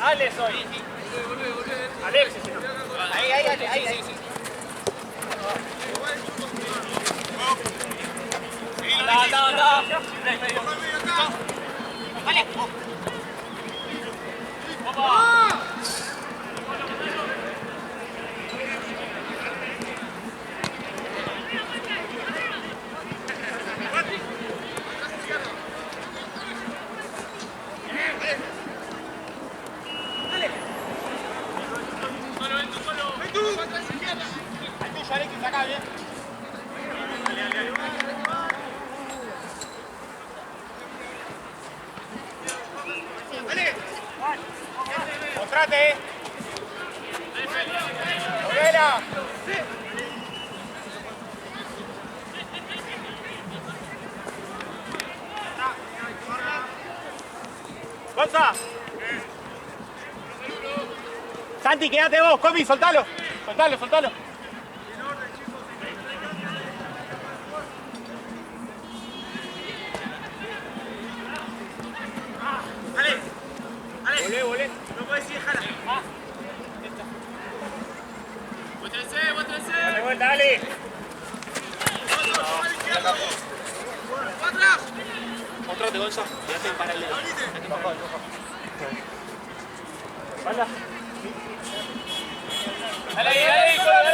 Ale soy. Alexis. Ahí. Anda. Vale. Mostrate. Volvela. Gonza. Santi, quédate vos, Comi, soltalo. Soltalo. Volé. No podés ir, dejala. Vuéltese. Dale vuelta, dale. ¡Atrás! Mostrate, Gonza. Quédate en paralelo. Bajo. Espalda. Dale ahí. Espalda.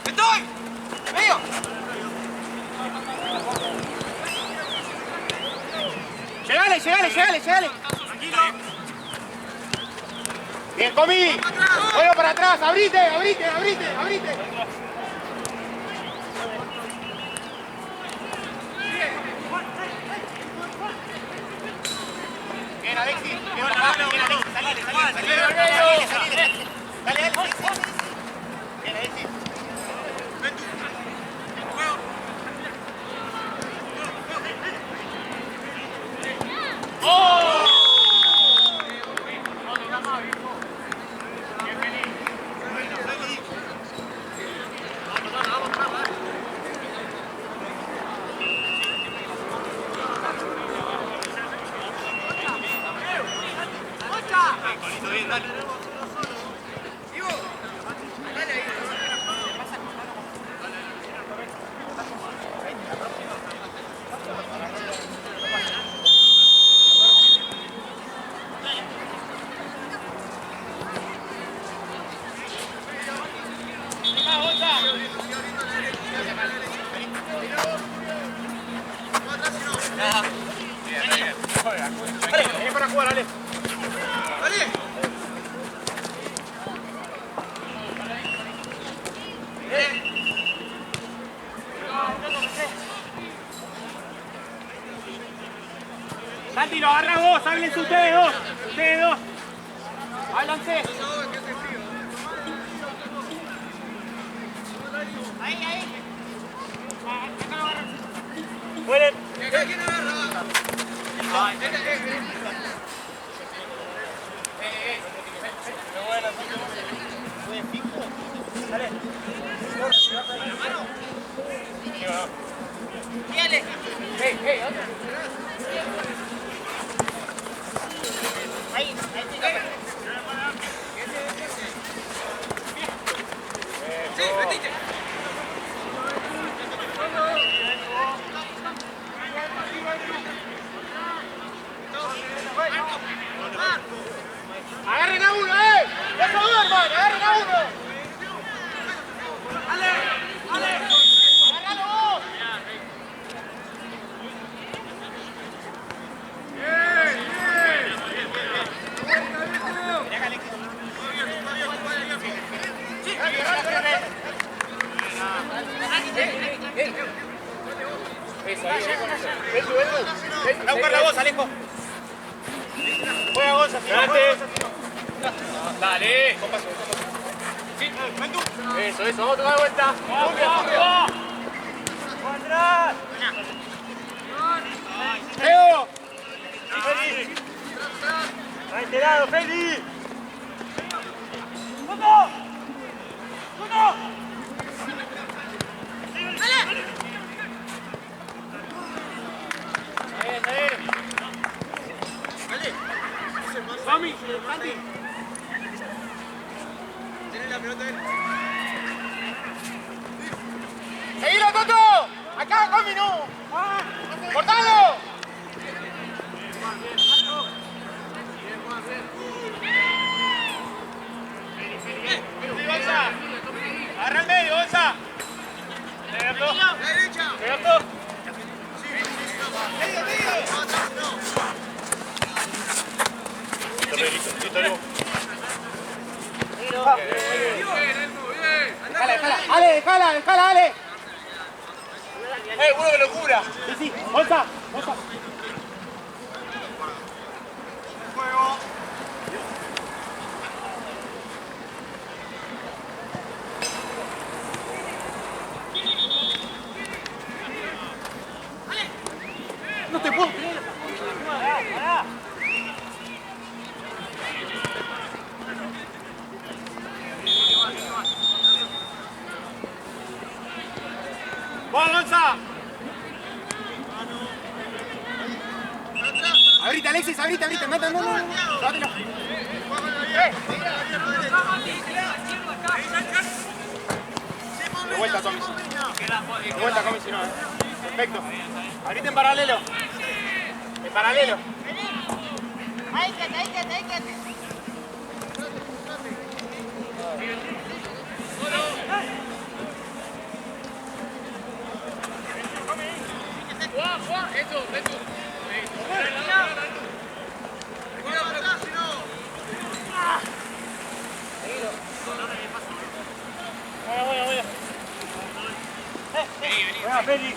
¡Estoy! ¡Medio! Llegale. Tranquilo. Bien, Comi. Vuelvo para atrás. Abrite. Bien, Alexis. Salí. Dale. Bien, Alexis. Ven tú. ¡Oh! Vení para jugar, Ale. Santi, lo agarra vos, háblense ustedes dos. Háblanse. Ahí. Pueden. ¿Quién agarra? Dale. Dale. Hey, ¿dónde? Ahí. Sí, metiste. ¡Agarren a uno, ¡Eso duerman! ¡Agarren a uno! ¡Ale! ¡Agárralo vos! Ven a buscar la voz, Alejo. Juega Gonza, Dale. Sí. Eso, vamos a tomar de vuelta. ¡Atrás! ¡Leo! ¡Feli! ¡A este lado, Feli! ¡Vamos! ¡Vamos! Mami, Santi. Tiene la pelota él. ¡Seguilo, Toto! ¡Acá, Comi, no! ¡Cortalo! ¡Gonza! ¡Agarra el medio, Gonza! ¡Pegarlo! ¡Pegarlo! Listo, Leo. Dejala, Ale. ¡Uno que locura! Sí, Gonza. Juego. No te puedo creer. Pará. ¡Vamos, Gonza! Ahorita, Alexis, ahorita, meta, no. Dátelo. De vuelta, Tommy. Si no, Perfecto. Ahorita en paralelo. Ahí quédate. Juan, eso. Buena, Feli.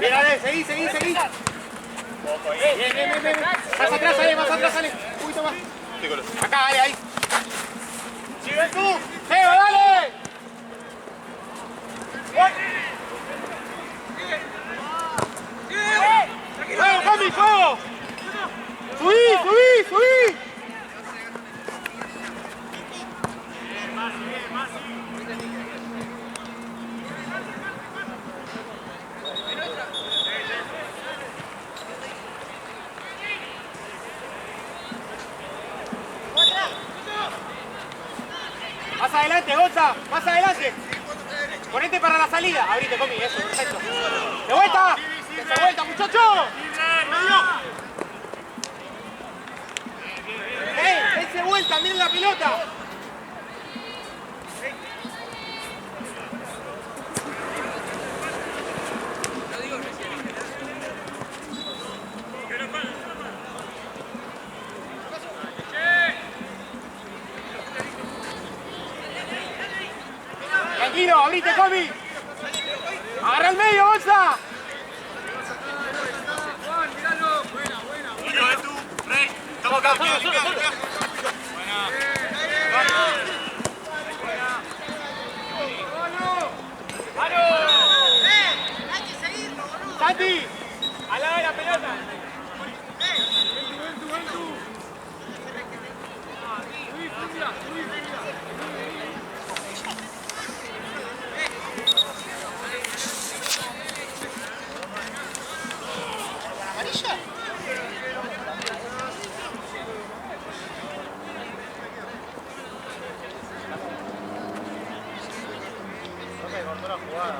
Bien, Ale, seguí. Bien. Más atrás, Ale. Un poquito más. Acá, Ale, ahí. ¡Sigue tú! ¡Leo, dale! ¡Juego, Cami, juego! ¡Subí! Más adelante, Gonza, más adelante. Ponete para la salida. Abrite, Comi, eso, perfecto. ¡De vuelta! ¡De vuelta, muchachos! ¡Dense vuelta! ¡Miren la pelota! Tranquilo, abrite, Comi. Agarra el medio, Gonza. Buena. Estamos acá. Hay que seguirlo, boludo. Santi, al lado de la pelota. ¿Amarilla? No me cortó la jugada,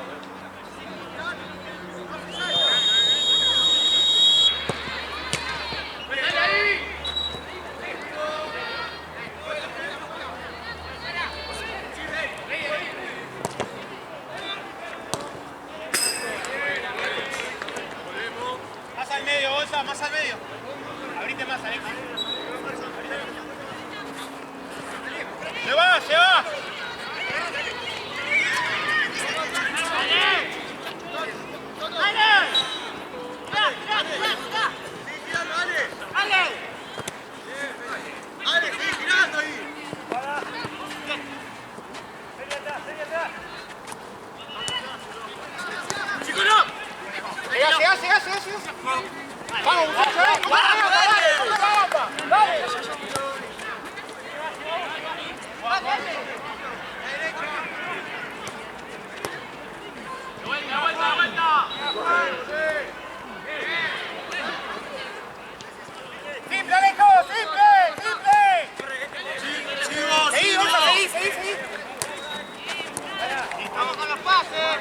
más al medio. Abrite más, Alex. ¡Se va! ¡Dale! ¡Dale! ¡Mirá! llegá. Vamos, muchachos, dale. Vuelta. Simple, Alejo, simple. Seguí. Vamos con los pases.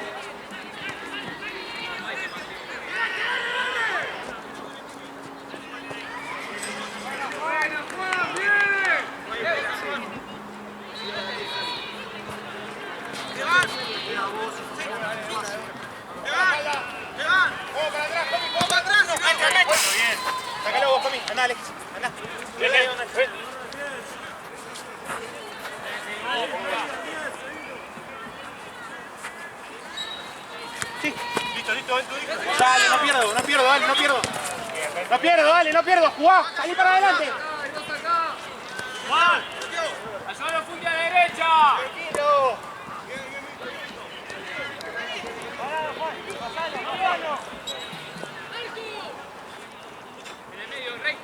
Bien. Sácalo vos, Comi. Andá, Alex. Andá. Sí. Listo, ven tú. Dale, no pierdo, dale, no pierdo. No pierdo, jugá. Salí para adelante. Juan. Ayúdalo, funde a la derecha. Tranquilo. Pasalo. En el medio, Rey.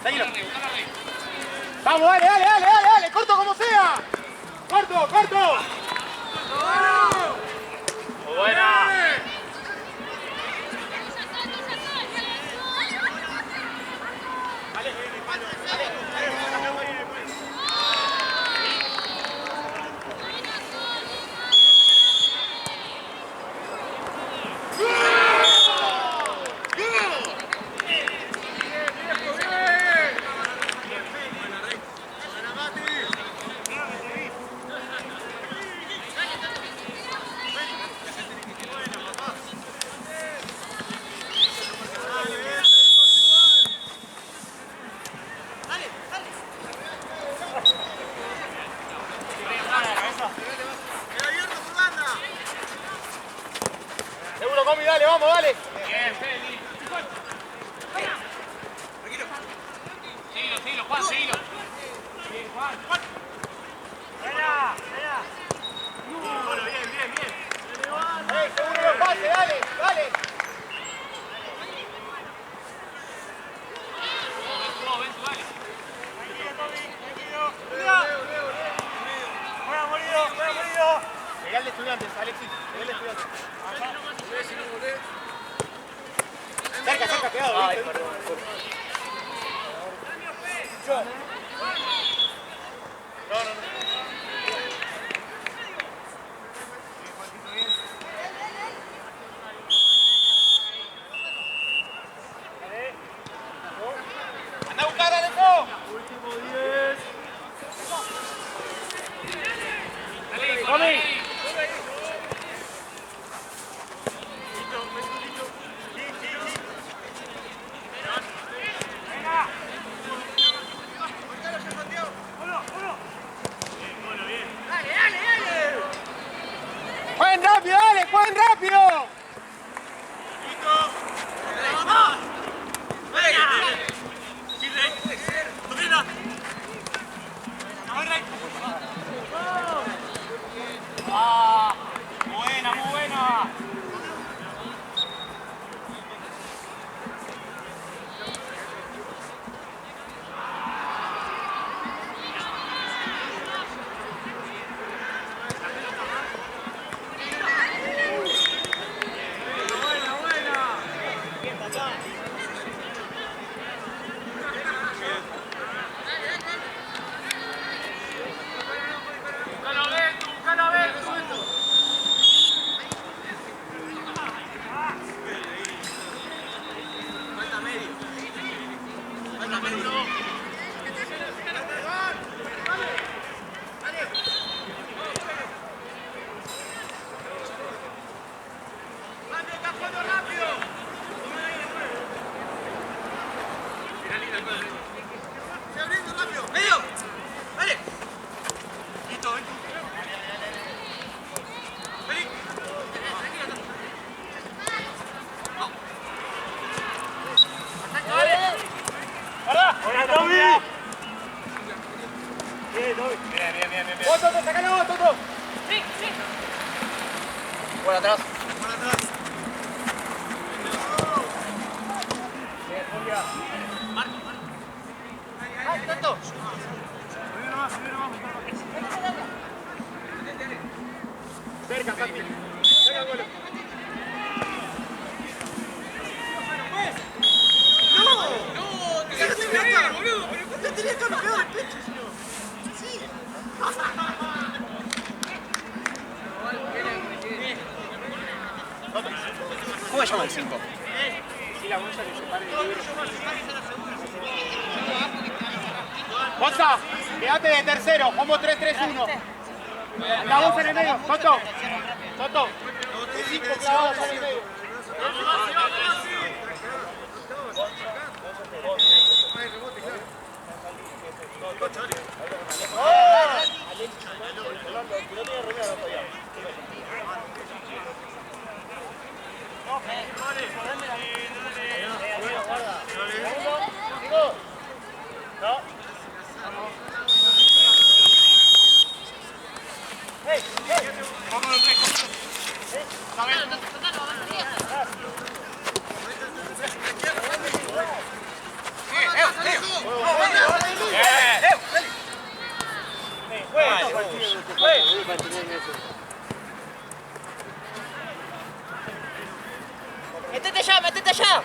Seguilo. Vamos, dale. Corto como sea. Corto. Buena. Seguro, Comi, dale, vamos, dale. Bien, Feli. Tranquilo. Seguilo, Juan, seguilo. Bien, Juan. Buena. Bueno, bien. Seguro los pases, dale. Ven tú, dale. Tranquilo. Buena, morido. Legal de Estudiantes, Alexis. Cerca, quedado. Ay, perdón. No. Anda a buscar, Alejo. Último 10. Dale, Comi. ¡Jueguen rápido! ¡Listo! ¡Vamos! Muy buena. por atrás. Cerca, Santi. Cerca el vuelo. ¿Cómo se llama el 5? Sí, la bolsa que se pare el libro. Gonza, quédate de tercero. Vamos 3-3-1. La voz en el medio. Toto. Toto. 5 clavados en el medio. ¡Métete allá, métete allá!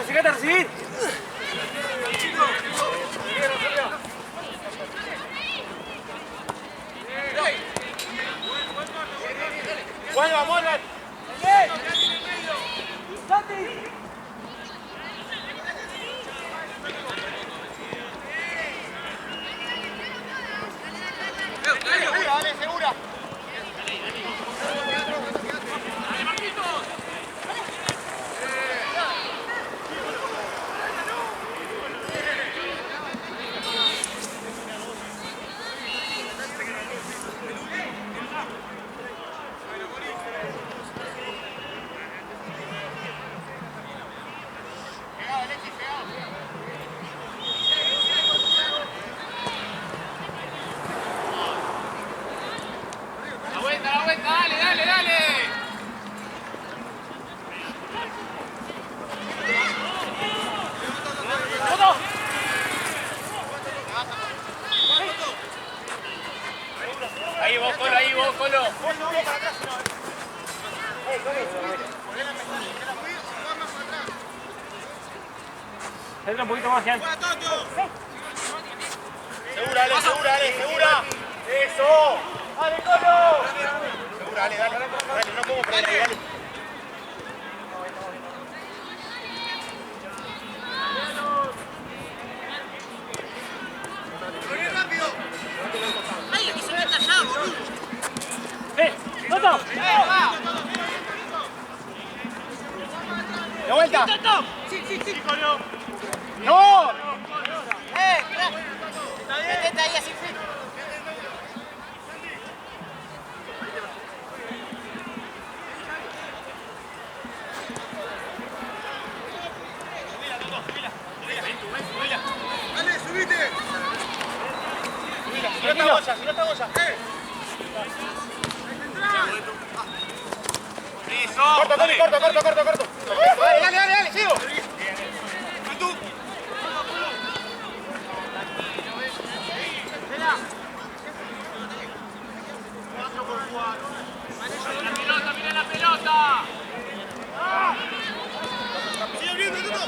Sécate a recibir. Vuelva, vuelva. Segura, dale, segura. La vuelta, dale, dale, dale. Ahí vos, Colo, ahí vos, Colo. Entra un poquito más, Jean. Segura, dale, segura, dale, segura. Eso. ¡Dale, Colo! Segura, dale, dale. Dale, no como perder ahí, dale. ¡Ay, que se meta allá, boludo! ¡Toto! ¡De vuelta! ¡Sí! ¡No! ¡Métete ahí así! Dale, subite. Si no está Goya, si no está Goya. Corto, Tony, corto. Dale, sigo. Mira la pelota. Sigue viendo, Tuto.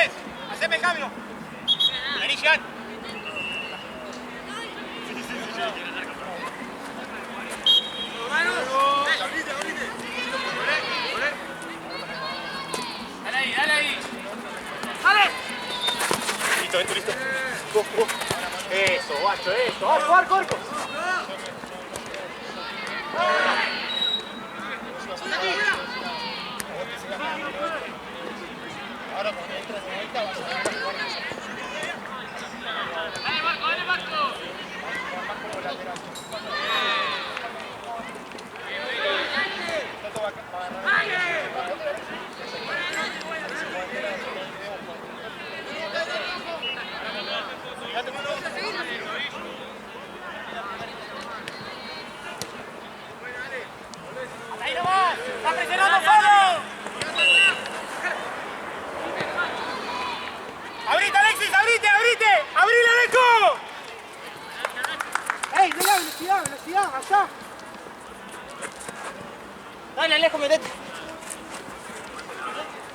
Andrés, haceme el cambio. Vení, Jean. Dale ahí. ¡Dale! Listo, listo. Eso, guacho, eso. Vamos, Marco, Marco. Ahora cuando entras de vuelta vas a ver las formas. ¡Dale, Marco! ¡Dale, Marco! Más como lateral. Toto va a agarrar. ¡Ahí nomás! ¡Está presionando solo! ¡Abrite, Alexis! ¡Abrite! ¡Abrite, Aleco! ¡Ey, no la velocidad! ¡Allá! Dale, Alejo, metete.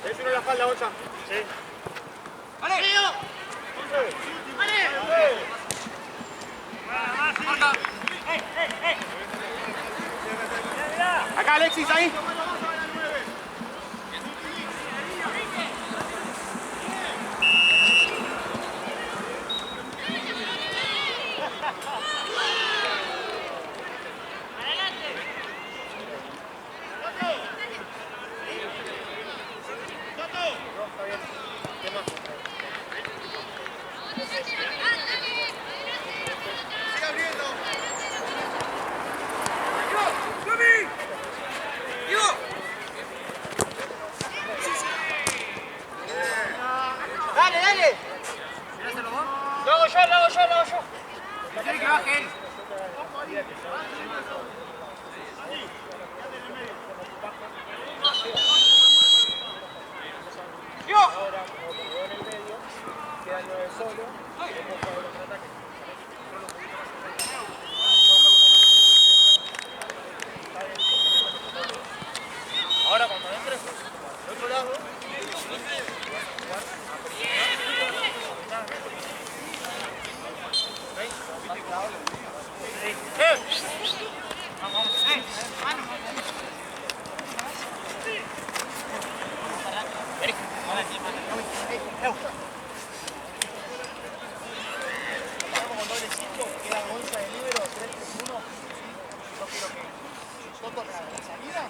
Le tiro la espalda, Bocha. Sí. ¡Vale! ¡Vale! Marca. Acá, Alexis, ahí. ¡Dale, dale! Lo hago yo. Tiene que baje él. ¡Yo! Ahora, como quedó en el medio, queda 9 solo. Después juega el contraataque. Ahora cuando entres del otro lado, vamos con doble 5, queda 11 de libero, 3-3-1. Yo quiero que Toto la salida,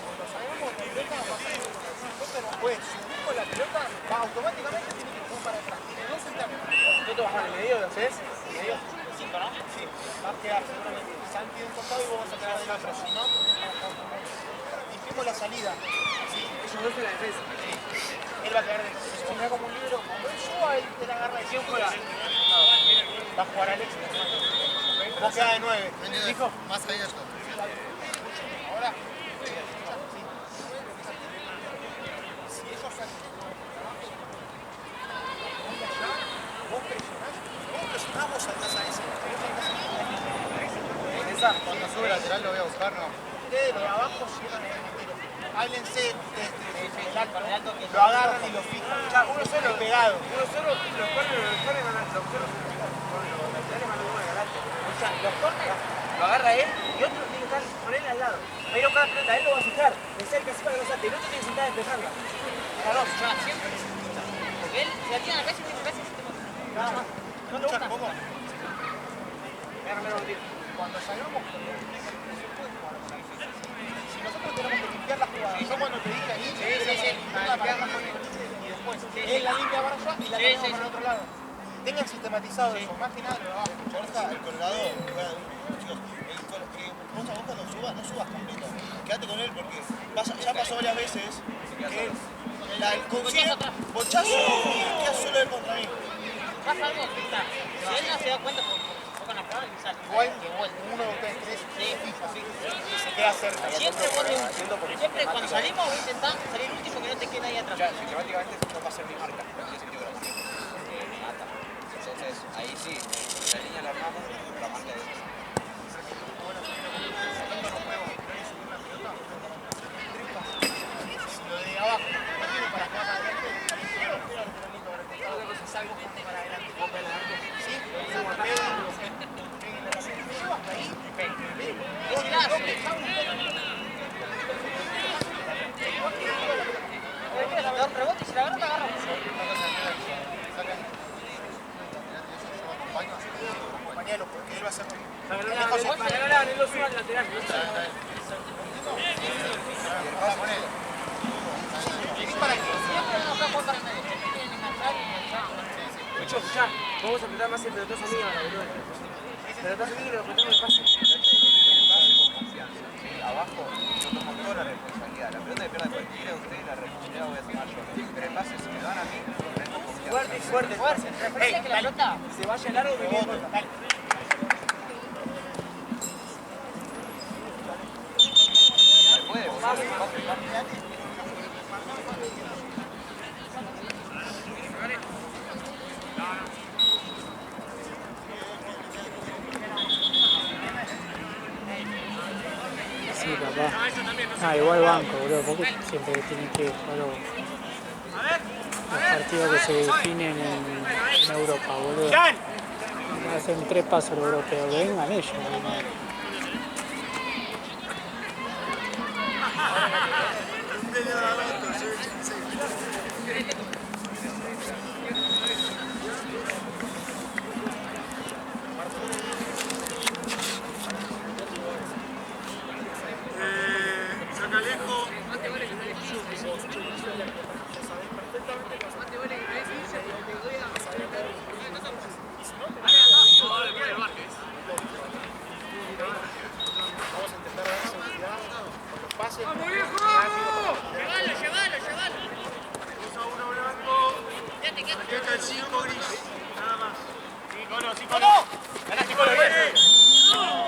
cuando salgamos de la pelota, Toto no puede subir con la pelota, va automáticamente tiene que jugar para atrás. Tiene 2 centavos. Toto baja en el medio, ¿lo haces? ¿En el medio? Sí, ¿no? Sí, va a quedar seguramente Santi de un costado y vos vas a quedar del otro. Si no, limpiemos la salida. Sí, ellos dos en la defensa. Sí. Él va a quedar de se queda como un libro. Cuando él suba, él te la agarra de 100 juega. Va a jugar Alex. Vos quedás de 9. ¿Dijo? Más abierto. Ahora. Si ellos salen vos presionás, vos saltás a ese. Esa, cuando sube lateral lo voy a buscar, no. Ustedes, los de abajo, cierran el tiro. Háblense el alto, lo agarran y lo fijan. Ya, uno solo pegado. Uno solo, los corners van a los laterales van a uno adelante. O sea, los corners lo agarra él y otro tiene que estar con él al lado. Pero cada pelota él lo va a fijar. De cerca así para que no salte. El otro tiene que sentar a despejarla. Claro, ya, siempre necesita. Porque él, si la tiene a la cabeza, tiene que hacer nada más. ¿No te gusta? ¿Cómo? Cuando salgamos con si nosotros tenemos que limpiar la jugada, yo cuando te dije ahí, limpiarla para acá y después él la limpia para allá y la limpia para el otro lado. Tengan sistematizado eso, más que nada lo abajo. El colgado, chicos, vos cuando subas, no subas completo. Quédate con él porque ya pasó varias veces que el consigue bochazo y queda solo él contra mí. Pasa algo, si él no se da cuenta con la jugada, quizás. Igual, 1, 2, 3, 3, y se queda cerca. Siempre cuando salimos voy a intentar salir último que no te quede nadie atrás. Ya, sistemáticamente no va a ser mi marca, no tiene sentido que me mata. Entonces, ahí sí, la línea la armamos, la marca de ellos. Lo de abajo, no tiene para jugar adelante. vos apretás más el pelotazo mío ahora, boludo. El pelotazo mío y lo apretamos el pase. Abajo yo tomo toda la responsabilidad. La pelota que pierda cualquiera de ustedes, la responsabilidad voy a tomar yo. Pero el pase, si me dan a mí, lo prendo confianza. Fuerte, fuerte, fuerte. Referencia que la pelota Se vaya largo que viene corta. Dale. Se puede, boludo. Sí, papá. Igual banco, boludo, porque siempre tienen que jugar los partidos que se definen en Europa, boludo. ¡Jan! Hacen 3 pasos los europeos, que vengan ellos, boludo.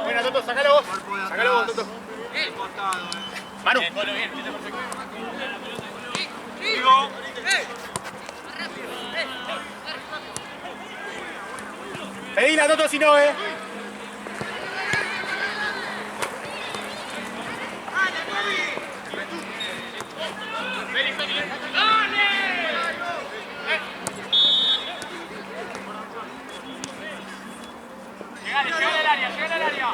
Venga, Toto, sacalo vos. Sacalo vos, Toto. Manu. Pedila, Toto, si no, Llegale al área, llegale al área.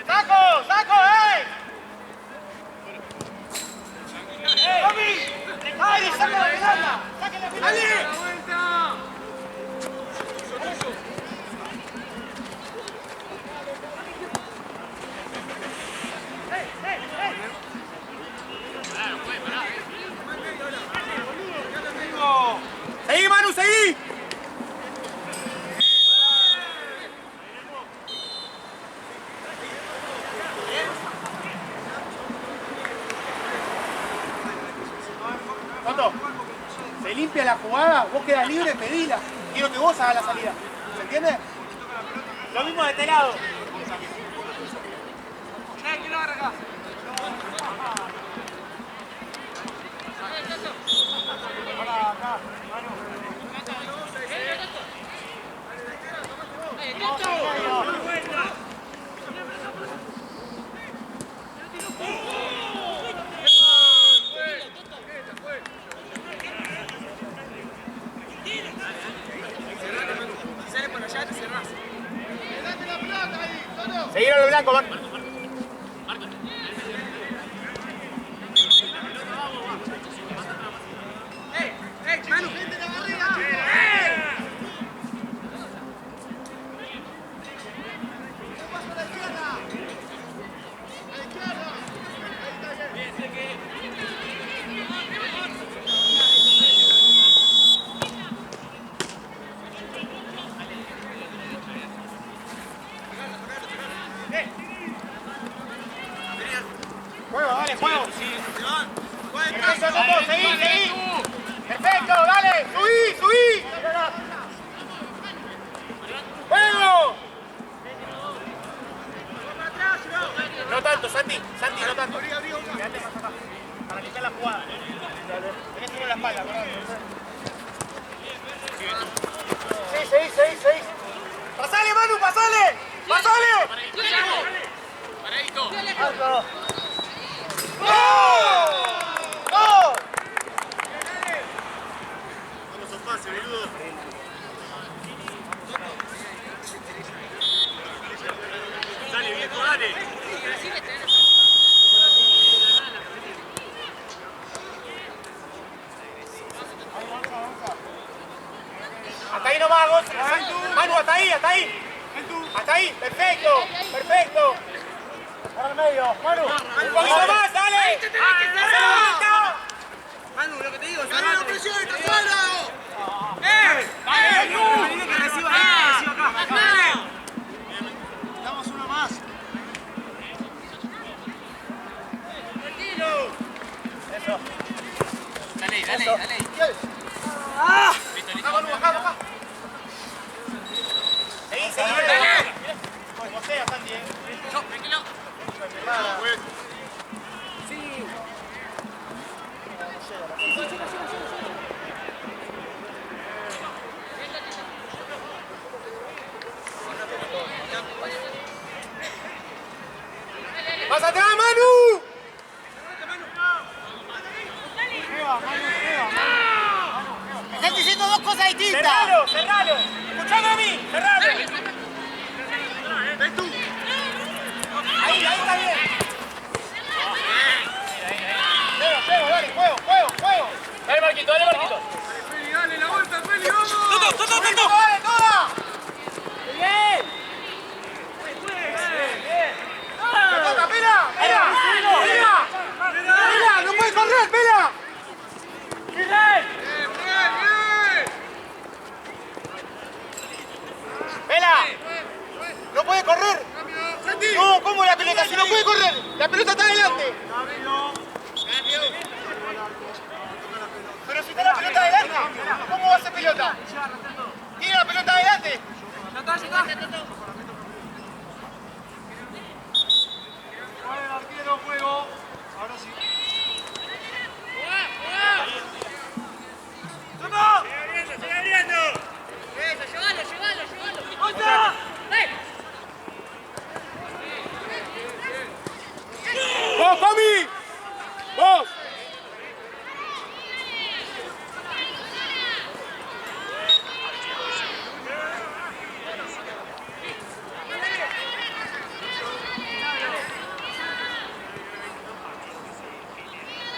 ¡Saco! ¡Saco, ¡Tomi! ¡Ay, saca la pelota! ¡Saca la pelota! ¡Dale! ¡Seguí, Manu, seguí! Toto, se limpia la jugada, vos quedás libre, pedila. Quiero que vos hagas la salida. ¿Se entiende? Lo mismo de este lado. ¿Quién lo agarra acá? Acá, Manu. Seguir a lo blanco, Manu. Manu, gente de la barriga. Juego, dale, juego. Perfecto, Toto, seguí, seguí. Perfecto, dale, subí, subí. ¡Juego! No tanto, Santi, Santi, no tanto. Quédate más acá, para limpiar la jugada. Tenés uno en la espalda, perdón. Sí, seguí, seguí, seguí. ¡Pasale, Manu, pasale! ¡Pasale! ¡Paradito! ¡No! ¡No! Vamos a un pase, boludo. Dale, viejo, dale. Hasta ahí nomás, vos. Manu, hasta ahí, hasta ahí. Hasta ahí, perfecto, perfecto. Para el medio, Manu. Un poquito más, dale. Manu, lo que te digo, ¡Salo, presión, solo! Que reciba acá. Damos uno más. Tranquilo. Eso. Dale. ¡Ah! Baja. Seguí. Dale. Como sea, Santi. Tranquilo. Sí. ¡Vas atrás, Manu! Estás diciendo dos cosas distintas. ¡Cerralo! ¡Escuchame a mí! ¡Cerralo! ¡Ven tú! Ahí está bien. Pego, dale, juego. Dale, Marquito. Dale, la vuelta, Feli, vamos. ¡Toto! ¡Dale, toda! Bien. ¡Pela! ¡No puede correr, Pela! ¡Pela! ¡No puede correr! No, ¿cómo la pelota? Si no puede correr, la pelota está adelante. Pero si está la pelota adelante, ¿cómo va a ser pelota? Tiene la pelota adelante. Ya está. Vale, el arquero, juego. Ahora sí. ¡Sigue abriendo! Eso, llévalo. ¡Otra! ¡Vos, Tommy! ¡Vos!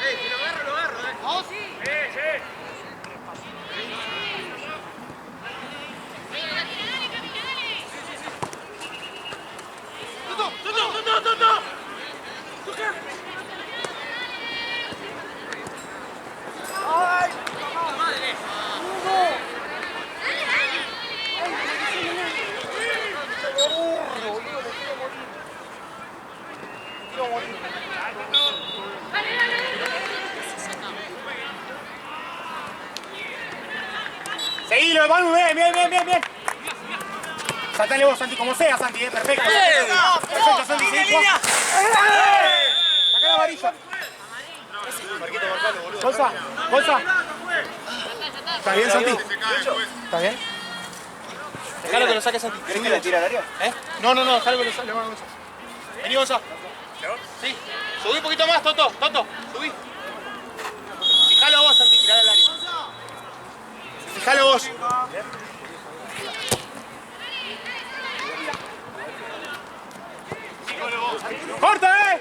Si lo agarro, ¿Vos? Sí. Sí. ¡Tuto! ¡Ay! ¡Madre! Seguilo, Manu, bien. Saltale vos, Santi, como sea, Santi, perfecto. Perfecto, Santi, seguí. Sacá la varilla. Bolsa. ¿Estás bien, Santi? ¿Estás bien? Dejalo que lo saque Santi. ¿Querés que le tire al área? No, dejalo que lo saque. Vení, Gonza. Sí. Subí un poquito más, Toto, subí. Fijalo vos, Santi, tirá al área. Fijalo vos. ¡Corta,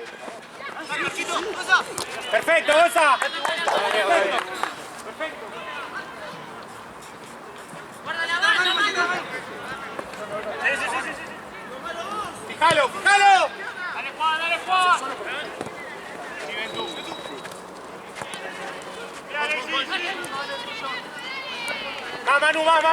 Perfecto, Gonza. Guarda la mano. Sí. Fijalo. Dale, Juan. Más, Manu, más.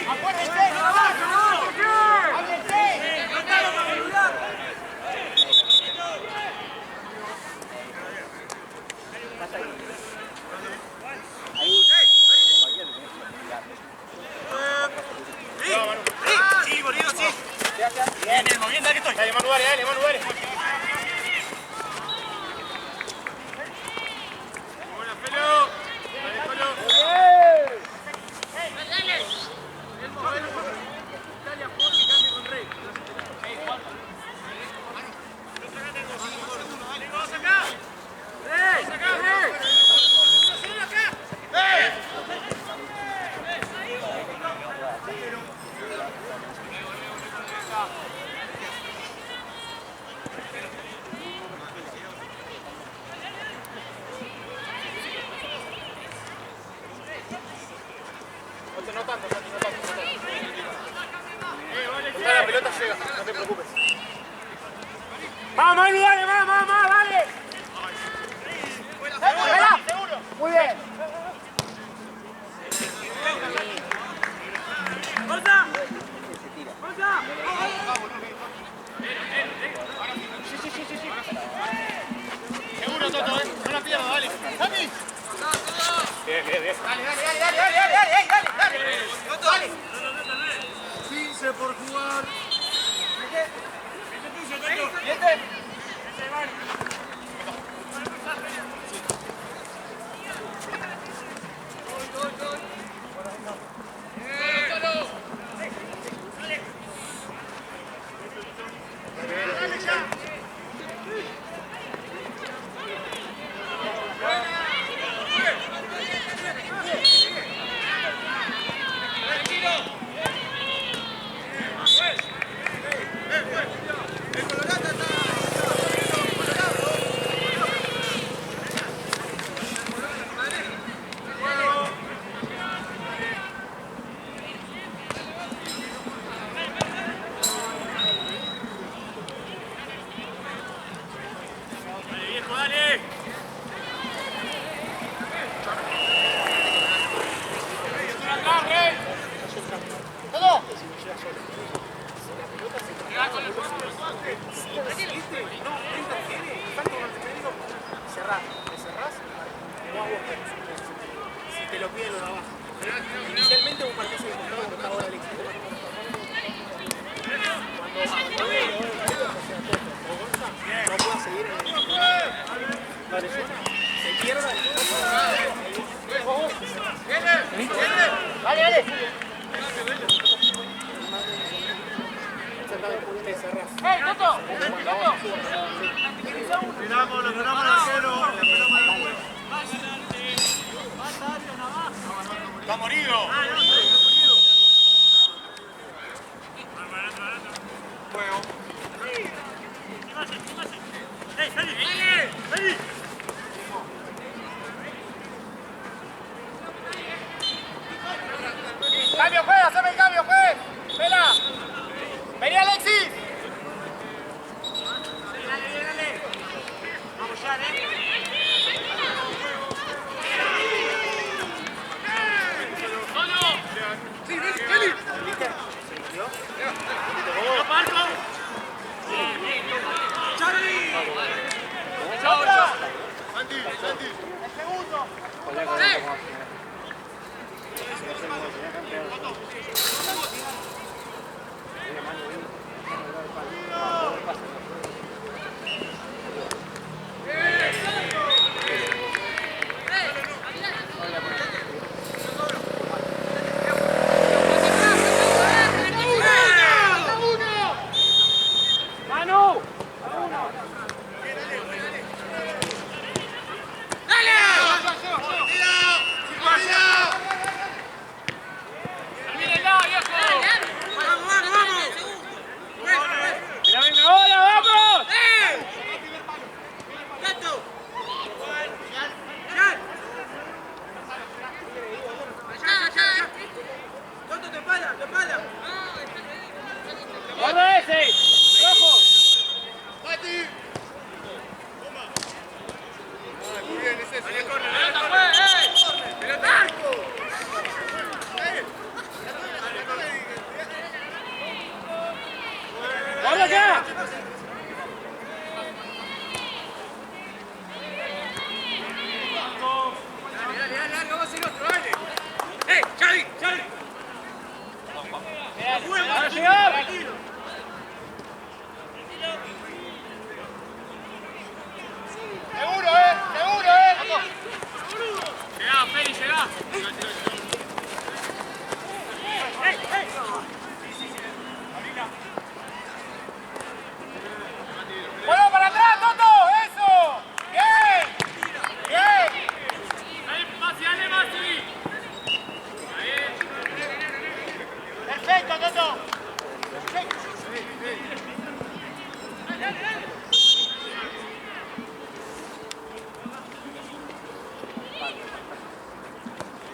¡Acuérdense! Dale, Manu, dale. Manu, dale, más, dale. Seguro. Muy bien. ¡Forza! Sí. Seguro, Toto, no la pierdas, dale. ¡Sami! Bien. Dale. 15 por jugar. ¡Está morido! Juego. ¡Cambio, juez! ¡Haceme el cambio, juez! ¡Vela! ¡Vení, Alexis! Dale. Vamos ya, Sí, vení. ¿Viste? ¡Marco! ¡Charlie! ¡Santi! ¡El segundo!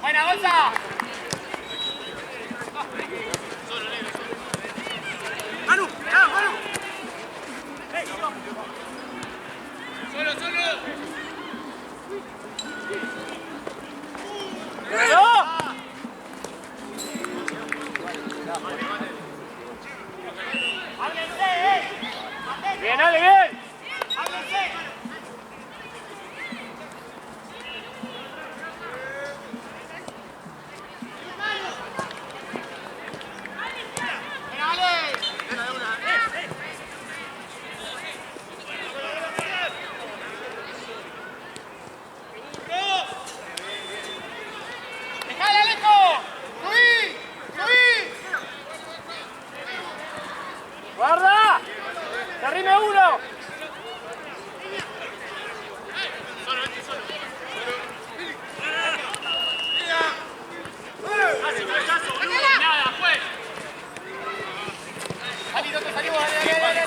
¡Buena, Gonza! ¡Manu! ¡Manu! Bien, Ale, bien. ¡Guarda! ¡Se arrime uno! Salí, ¿dónde salimos? ¡Dale!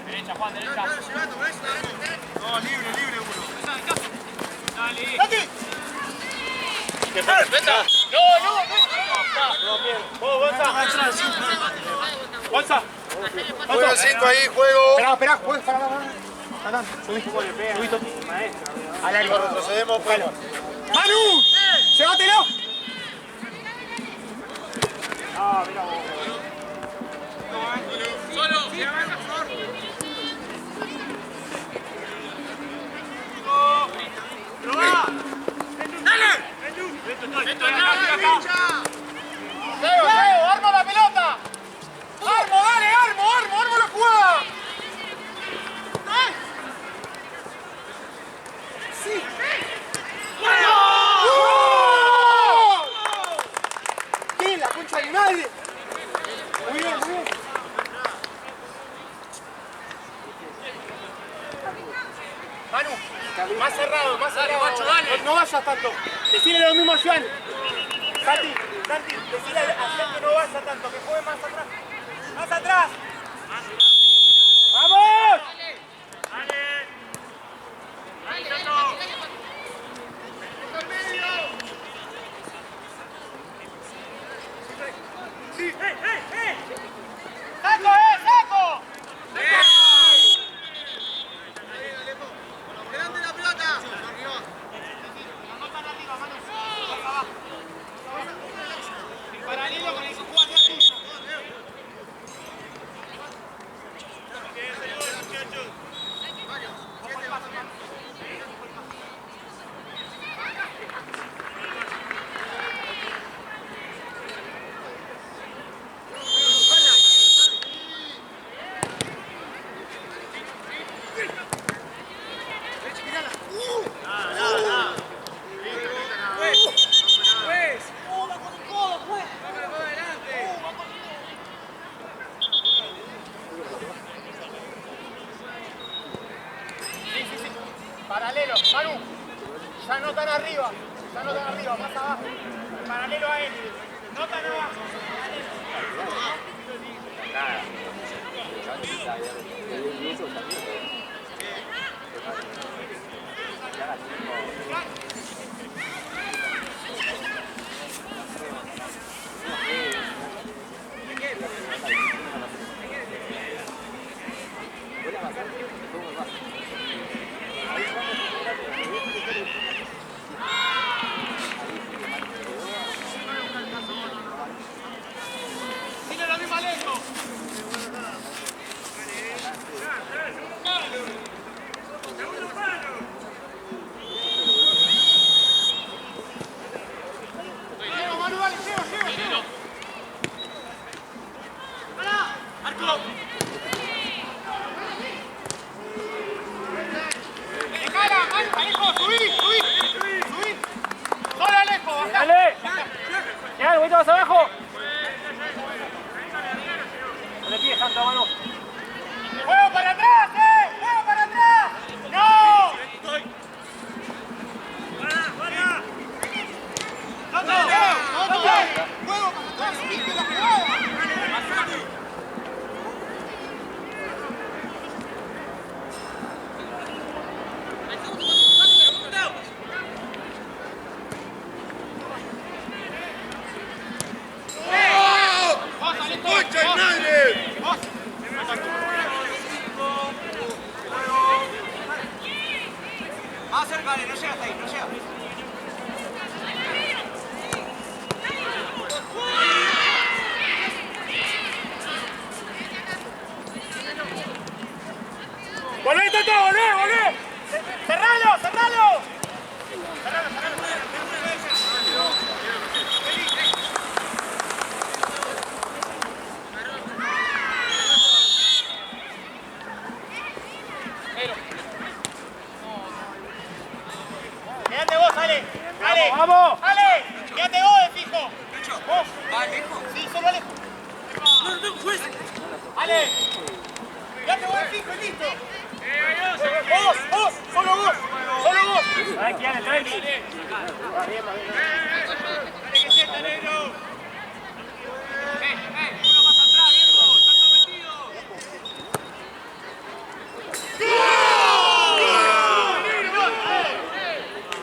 Derecha, Juan, derecha. No, libre uno. Dale. ¡Dati! ¿Qué pasa? No, bien. Vos, Bolsa. Juega 5 ahí, juego. Esperá, para. Subí. Maestro. Al área. Retrocedemos, pues. ¡Manu! ¡Llévatelo! Ah, mira vos. Solo. ¡Leo! ¡Armo la pelota! ¡Armo, dale! ¡Armo la jugada! ¡Sí! ¿Qué? ¡La concha de mi madre! Muy bien. Manu, más cerrado. No vayas tanto. Decile lo mismo a Juan. Santi, decile a Juan que no vaya tanto, que juegue más atrás. ¡Más atrás! ¡Vamos! ¡Saco! ¡Delante la pelota! Paralelo con el que juega atrás tuyo. Paralelo, Manu. Ya no tan arriba, más abajo. Paralelo a él. No tan abajo. Dale. Date buen fijo y listo. Vos, solo vos. Solo vos. Ay, que tranqui. Va bien. Dale que sienta, negro. Uno más atrás, Diego. Está metido.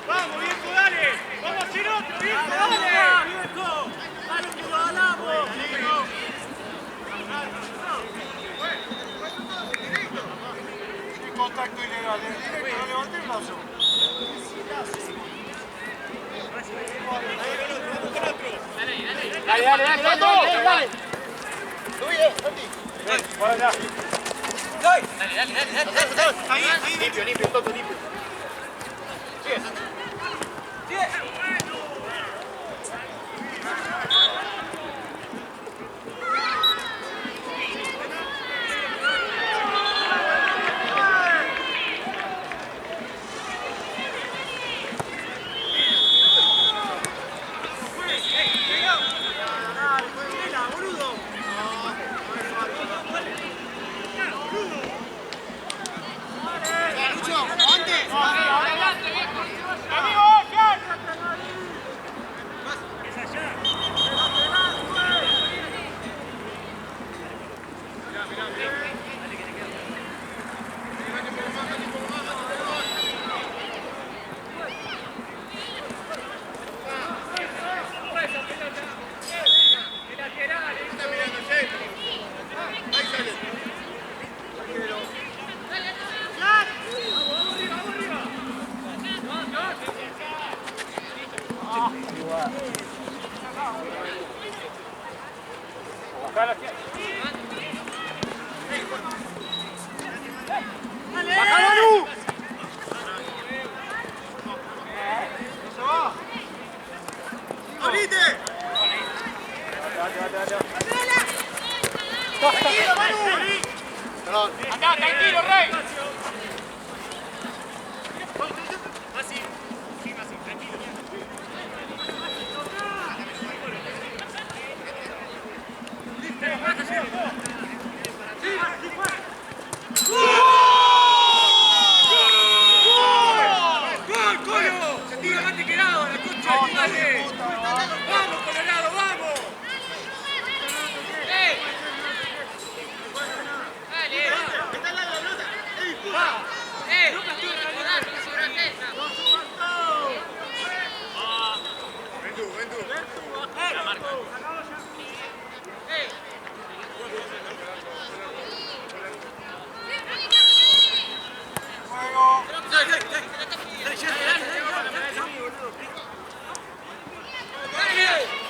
Vamos, viejo, dale. Vamos a hacer otro, viejo, dale. Viejo. Dale que lo ganamos. Contacto ilegal, directo, no levanté el brazo. Dale. Subí, Santi. Por allá. Dale. Limpio, Toto, limpio. Andá, tranquilo, Rey.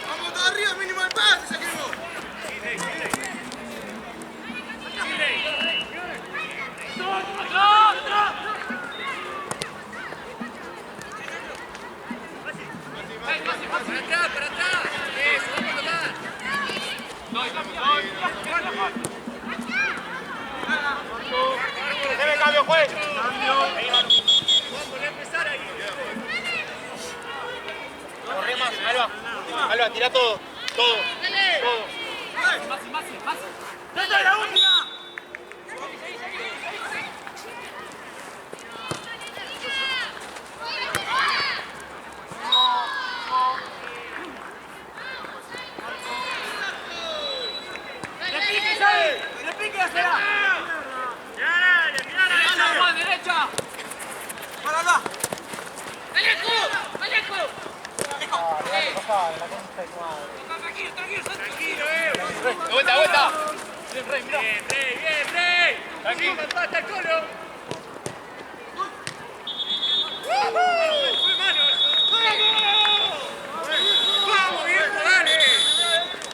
Vamos todos arriba, mínimo el pase, saquemos. Para atrás. Eso, vamos a tomar. Debe cambio, juez. Vamos a empezar ahí. Corre más, Alba, tira todo. ¡Esta es la última! ¡Repique, será! ¡Mirá, Juan, derecha! ¡Para acá! ¡Alejo! Tranquilo, Vuelta. Bien, Rey. Tranquilo, está el colo.